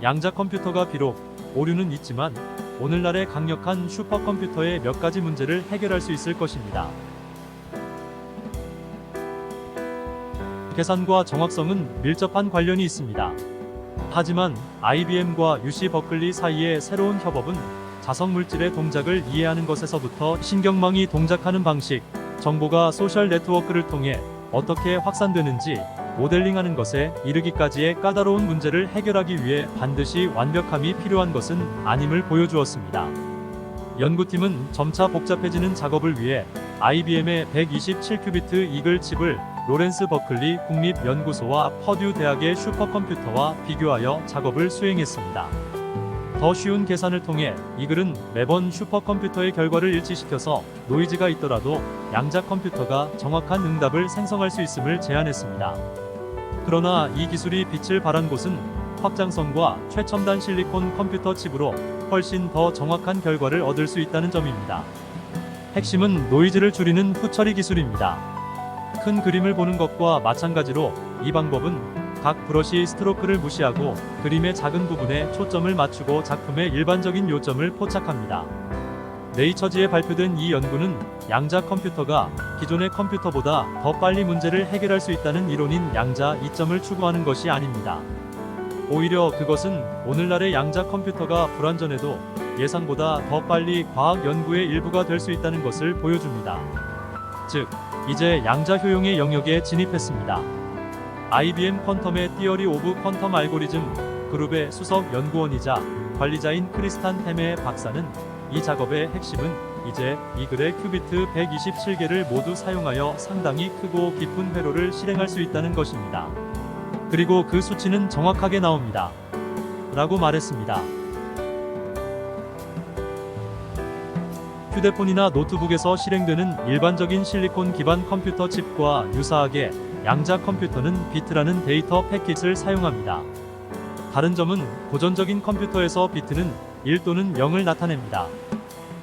양자 컴퓨터가 비록 오류는 있지만 오늘날의 강력한 슈퍼컴퓨터의 몇 가지 문제를 해결할 수 있을 것입니다. 계산과 정확성은 밀접한 관련이 있습니다. 하지만 IBM과 UC 버클리 사이의 새로운 협업은 자석 물질의 동작을 이해하는 것에서부터 신경망이 동작하는 방식, 정보가 소셜 네트워크를 통해 어떻게 확산되는지 모델링하는 것에 이르기까지의 까다로운 문제를 해결하기 위해 반드시 완벽함이 필요한 것은 아님을 보여주었습니다. 연구팀은 점차 복잡해지는 작업을 위해 IBM의 127큐비트 이글 칩을 로렌스 버클리 국립연구소와 퍼듀 대학의 슈퍼컴퓨터와 비교하여 작업을 수행했습니다. 더 쉬운 계산을 통해 이글은 매번 슈퍼컴퓨터의 결과를 일치시켜서 노이즈가 있더라도 양자 컴퓨터가 정확한 응답을 생성할 수 있음을 제안했습니다. 그러나 이 기술이 빛을 발한 곳은 확장성과 최첨단 실리콘 컴퓨터 칩으로 훨씬 더 정확한 결과를 얻을 수 있다는 점입니다. 핵심은 노이즈를 줄이는 후처리 기술입니다. 큰 그림을 보는 것과 마찬가지로 이 방법은 각 브러쉬 스트로크를 무시하고 그림의 작은 부분에 초점을 맞추고 작품의 일반적인 요점을 포착합니다. 네이처지에 발표된 이 연구는 양자 컴퓨터가 기존의 컴퓨터보다 더 빨리 문제를 해결할 수 있다는 이론인 양자 이점을 추구하는 것이 아닙니다. 오히려 그것은 오늘날의 양자 컴퓨터가 불완전해도 예상보다 더 빨리 과학 연구의 일부가 될 수 있다는 것을 보여줍니다. 즉, 이제 양자 효용의 영역에 진입했습니다. IBM 퀀텀의 티어리 오브 퀀텀 알고리즘 그룹의 수석 연구원이자 관리자인 크리스탄 테메 박사는 이 작업의 핵심은 이제 이글의 큐비트 127개를 모두 사용하여 상당히 크고 깊은 회로를 실행할 수 있다는 것입니다. 그리고 그 수치는 정확하게 나옵니다. 라고 말했습니다. 휴대폰이나 노트북에서 실행되는 일반적인 실리콘 기반 컴퓨터 칩과 유사하게 양자 컴퓨터는 비트라는 데이터 패킷을 사용합니다. 다른 점은 고전적인 컴퓨터에서 비트는 1 또는 0을 나타냅니다.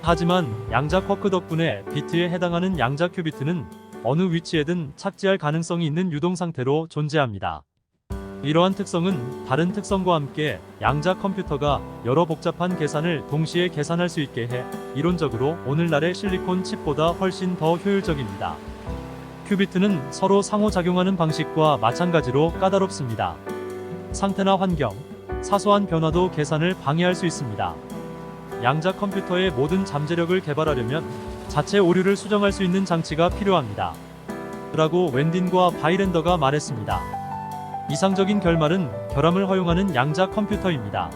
하지만 양자 쿼크 덕분에 비트에 해당하는 양자 큐비트는 어느 위치에든 착지할 가능성이 있는 유동 상태로 존재합니다. 이러한 특성은 다른 특성과 함께 양자 컴퓨터가 여러 복잡한 계산을 동시에 계산할 수 있게 해 이론적으로 오늘날의 실리콘 칩보다 훨씬 더 효율적입니다. 큐비트는 서로 상호작용하는 방식과 마찬가지로 까다롭습니다. 상태나 환경, 사소한 변화도 계산을 방해할 수 있습니다. 양자 컴퓨터의 모든 잠재력을 개발하려면 자체 오류를 수정할 수 있는 장치가 필요합니다. 라고 웬딘과 바이랜더가 말했습니다. 이상적인 결말은 결함을 허용하는 양자 컴퓨터입니다.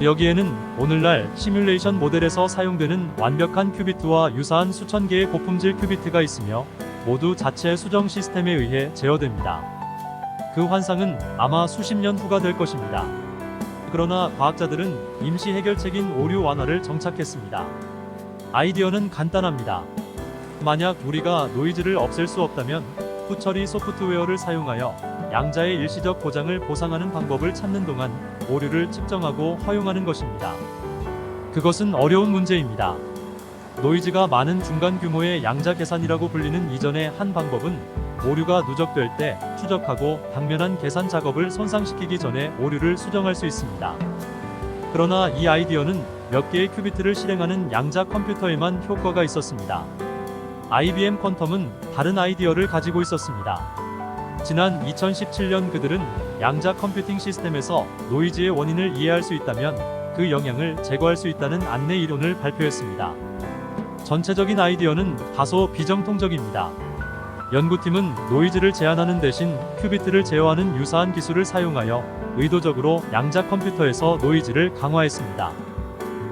여기에는 오늘날 시뮬레이션 모델에서 사용되는 완벽한 큐비트와 유사한 수천 개의 고품질 큐비트가 있으며 모두 자체 수정 시스템에 의해 제어됩니다. 그 환상은 아마 수십 년 후가 될 것입니다. 그러나 과학자들은 임시 해결책인 오류 완화를 정착했습니다. 아이디어는 간단합니다. 만약 우리가 노이즈를 없앨 수 없다면 후처리 소프트웨어를 사용하여 양자의 일시적 고장을 보상하는 방법을 찾는 동안 오류를 측정하고 허용하는 것입니다. 그것은 어려운 문제입니다. 노이즈가 많은 중간 규모의 양자 계산이라고 불리는 이전의 한 방법은 오류가 누적될 때 추적하고 당면한 계산 작업을 손상시키기 전에 오류를 수정할 수 있습니다. 그러나 이 아이디어는 몇 개의 큐비트를 실행하는 양자 컴퓨터에만 효과가 있었습니다. IBM 퀀텀은 다른 아이디어를 가지고 있었습니다. 지난 2017년 그들은 양자 컴퓨팅 시스템에서 노이즈의 원인을 이해할 수 있다면 그 영향을 제거할 수 있다는 안내 이론을 발표했습니다. 전체적인 아이디어는 다소 비정통적입니다. 연구팀은 노이즈를 제한하는 대신 큐비트를 제어하는 유사한 기술을 사용하여 의도적으로 양자 컴퓨터에서 노이즈를 강화했습니다.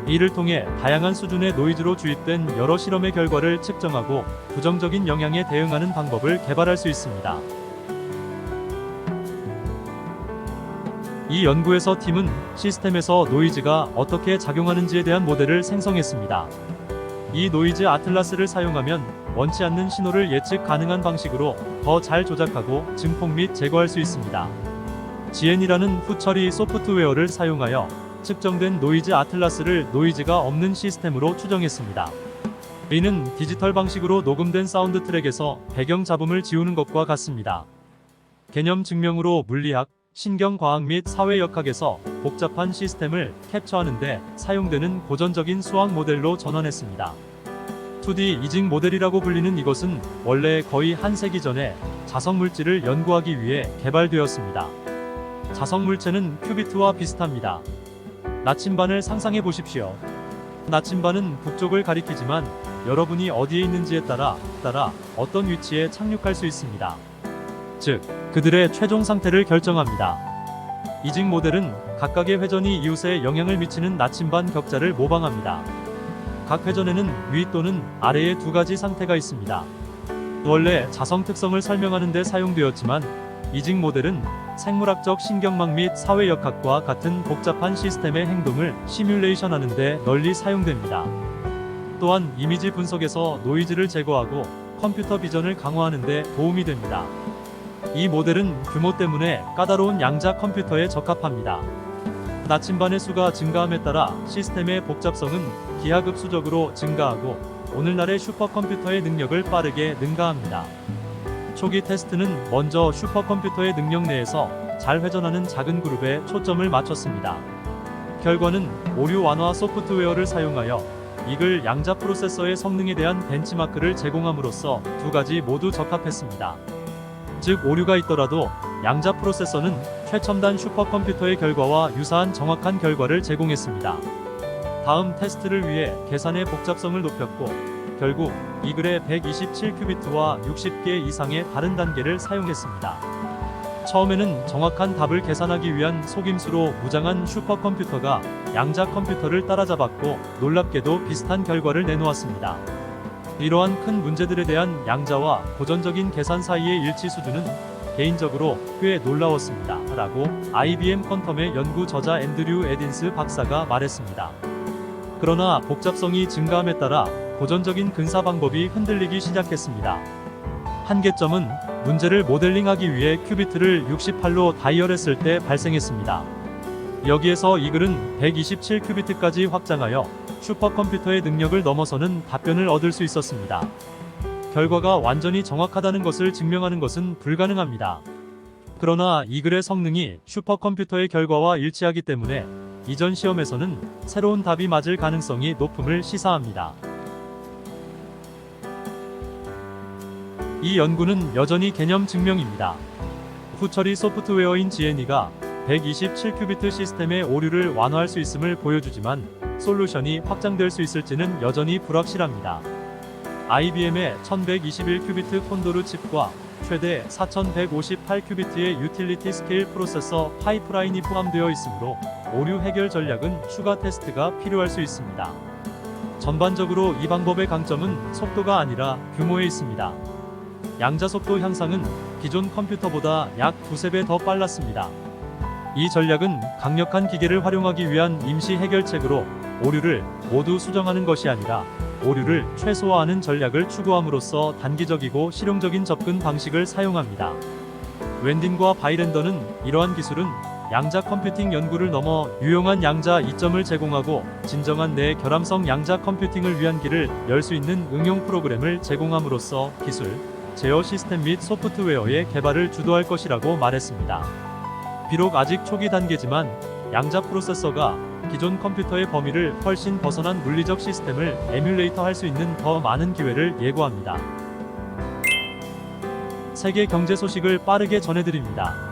이를 통해 다양한 수준의 노이즈로 주입된 여러 실험의 결과를 측정하고 부정적인 영향에 대응하는 방법을 개발할 수 있습니다. 이 연구에서 팀은 시스템에서 노이즈가 어떻게 작용하는지에 대한 모델을 생성했습니다. 이 노이즈 아틀라스를 사용하면 원치 않는 신호를 예측 가능한 방식으로 더 잘 조작하고 증폭 및 제거할 수 있습니다. GN이라는 후처리 소프트웨어를 사용하여 측정된 노이즈 아틀라스를 노이즈가 없는 시스템으로 추정했습니다. 이는 디지털 방식으로 녹음된 사운드 트랙에서 배경 잡음을 지우는 것과 같습니다. 개념 증명으로 물리학, 신경과학 및 사회역학에서 복잡한 시스템을 캡처하는 데 사용되는 고전적인 수학 모델로 전환했습니다. 2D 이징 모델이라고 불리는 이것은 원래 거의 한 세기 전에 자성물질을 연구하기 위해 개발되었습니다. 자성물체는 큐비트와 비슷합니다. 나침반을 상상해 보십시오. 나침반은 북쪽을 가리키지만 여러분이 어디에 있는지에 따라 어떤 위치에 착륙할 수 있습니다. 즉, 그들의 최종 상태를 결정합니다. 이징 모델은 각각의 회전이 이웃에 영향을 미치는 나침반 격자를 모방합니다. 각 회전에는 위 또는 아래의 두 가지 상태가 있습니다. 원래 자성 특성을 설명하는 데 사용되었지만 이징 모델은 생물학적 신경망 및 사회역학과 같은 복잡한 시스템의 행동을 시뮬레이션하는 데 널리 사용됩니다. 또한 이미지 분석에서 노이즈를 제거하고 컴퓨터 비전을 강화하는 데 도움이 됩니다. 이 모델은 규모 때문에 까다로운 양자 컴퓨터에 적합합니다. 나침반의 수가 증가함에 따라 시스템의 복잡성은 기하급수적으로 증가하고 오늘날의 슈퍼컴퓨터의 능력을 빠르게 능가합니다. 초기 테스트는 먼저 슈퍼컴퓨터의 능력 내에서 잘 회전하는 작은 그룹에 초점을 맞췄습니다. 결과는 오류 완화 소프트웨어를 사용하여 이글 양자 프로세서의 성능에 대한 벤치마크를 제공함으로써 두 가지 모두 적합했습니다. 즉, 오류가 있더라도 양자 프로세서는 최첨단 슈퍼컴퓨터의 결과와 유사한 정확한 결과를 제공했습니다. 다음 테스트를 위해 계산의 복잡성을 높였고 결국 이글의 127큐비트와 60개 이상의 다른 단계를 사용했습니다. 처음에는 정확한 답을 계산하기 위한 속임수로 무장한 슈퍼컴퓨터가 양자 컴퓨터를 따라잡았고 놀랍게도 비슷한 결과를 내놓았습니다. 이러한 큰 문제들에 대한 양자와 고전적인 계산 사이의 일치 수준은 개인적으로 꽤 놀라웠습니다. 라고 IBM 퀀텀의 연구 저자 앤드류 에딘스 박사가 말했습니다. 그러나 복잡성이 증가함에 따라 고전적인 근사 방법이 흔들리기 시작했습니다. 한계점은 문제를 모델링하기 위해 큐비트를 68로 다이얼했을 때 발생했습니다. 여기에서 이글은 127큐비트까지 확장하여 슈퍼컴퓨터의 능력을 넘어서는 답변을 얻을 수 있었습니다. 결과가 완전히 정확하다는 것을 증명하는 것은 불가능합니다. 그러나 이글의 성능이 슈퍼컴퓨터의 결과와 일치하기 때문에 이전 시험에서는 새로운 답이 맞을 가능성이 높음을 시사합니다. 이 연구는 여전히 개념 증명입니다. 후처리 소프트웨어인 GNE가 127큐비트 시스템의 오류를 완화할 수 있음을 보여주지만 솔루션이 확장될 수 있을지는 여전히 불확실합니다. IBM의 1121큐비트 콘도르 칩과 최대 4158큐비트의 유틸리티 스케일 프로세서 파이프라인이 포함되어 있으므로 오류 해결 전략은 추가 테스트가 필요할 수 있습니다. 전반적으로 이 방법의 강점은 속도가 아니라 규모에 있습니다. 양자 속도 향상은 기존 컴퓨터보다 약 2~3배 더 빨랐습니다. 이 전략은 강력한 기계를 활용하기 위한 임시 해결책으로 오류를 모두 수정하는 것이 아니라 오류를 최소화하는 전략을 추구함으로써 단기적이고 실용적인 접근 방식을 사용합니다. 웬딘과 바이렌더는 이러한 기술은 양자 컴퓨팅 연구를 넘어 유용한 양자 이점을 제공하고 진정한 내결함성 양자 컴퓨팅을 위한 길을 열 수 있는 응용 프로그램을 제공함으로써 기술, 제어 시스템 및 소프트웨어의 개발을 주도할 것이라고 말했습니다. 비록 아직 초기 단계지만 양자 프로세서가 기존 컴퓨터의 범위를 훨씬 벗어난 물리적 시스템을 에뮬레이터 할 수 있는 더 많은 기회를 예고합니다. 세계 경제 소식을 빠르게 전해드립니다.